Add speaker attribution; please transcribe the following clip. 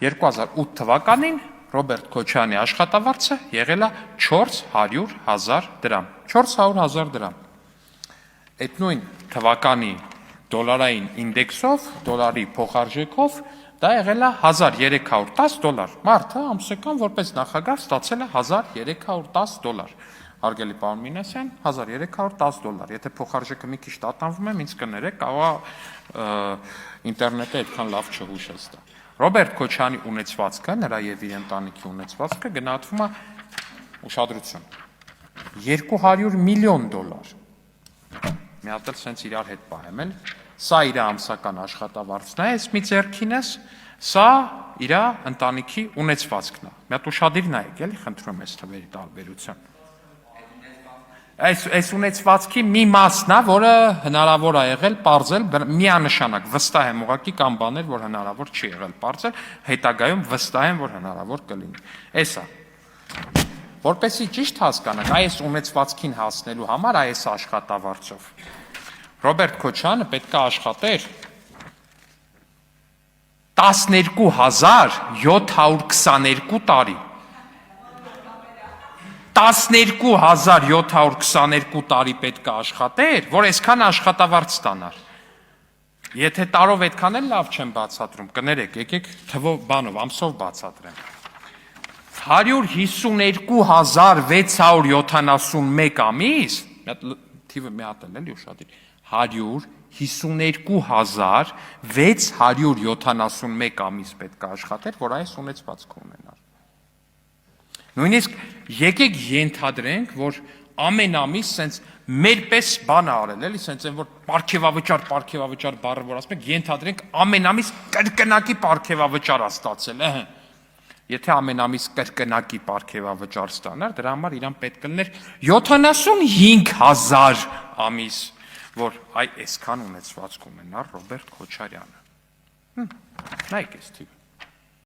Speaker 1: 2008 թվականին Ռոբերտ Քոչարյանի աշխատավարձը եղել է 400,000 դրամ։ 400,000 դրամ։ Այդ նույն թվականի դոլարային ինդեքսով, դոլարի փոխարժեքով դա եղել է 1310 դոլար։ Մարդը ամսական որպես նախագահ ստացել է 1310 դոլար։ Հարգելի պարոն Մինասյան, 1310 դոլար։ Եթե փոխարժեքը մի քիչ տատանվում է, ինձ կներեք, կարող ինտերնետը այդքան լավ չհուշեց դա։ Ռոբերտ Քոչարյանի ունեցվածքը, նրա եւ իր ընտանիքի ունեցվածքը գնահատվում է ուշադրություն 200 միլիոն դոլար։ Մի հատ էլ սենց իրար հետ պահեմ էլ, սա իր ամսական աշխատավարձն է, այս մի ձեռքին ես, սա իր ընտանիքի ունեցվածքն է։ Մի հատ ուշադիր նայեք, էլի խնդրում ես թվերի տարբերություն։ Այս ունեցվածքի մի մասն է, որը հնարավոր է եղել պարզել միանշանակ, վստահ եմ ուղղակի կամ բաներ, որ հնարավոր չի եղել պարզել, հետագայում վստահ եմ, որ հնարավոր կլինի։ Էսա։ Որպեսզի ճիշտ հասկանանք, այս ունեցվածքին հասնելու համար այս աշխատավարձով Ռոբերտ Քոչարյանը պետք է աշխատեր 12,722 տարի։ 12,722 տարի պետք է աշխատեր, որ այսքան աշխատավարձ ստանար։ Եթե տարով այդքան էլ լավ չեմ բացատրում, կներեք, եկեք թվով բանով, ամսով բացատրեմ։ 152,671 ամիս, թիվը մի հատ էլ էլի ուշադիր, 152,671 ամիս պետք է աշխատեր, որ այս ունեցվածքը ունենար։ Նույնիսկ եկեք ենթադրենք, որ ամեն ամիս սենց մեր պես բան է արել, էլի սենց են, որ պարգևավճար բառը, որ ասում եք, ենթադրենք ամեն ամիս կրկնակի պարգևավճար է ստացել, Եթե ամեն ամիս կրկնակի պարգևավճար ստանար, դրա համար իրան պետք կլներ 75,000 ամիս, որ այսքան ունեցվածք ունենար Ռոբերտ Քոչարյանը։ Նայեք այս թիվը։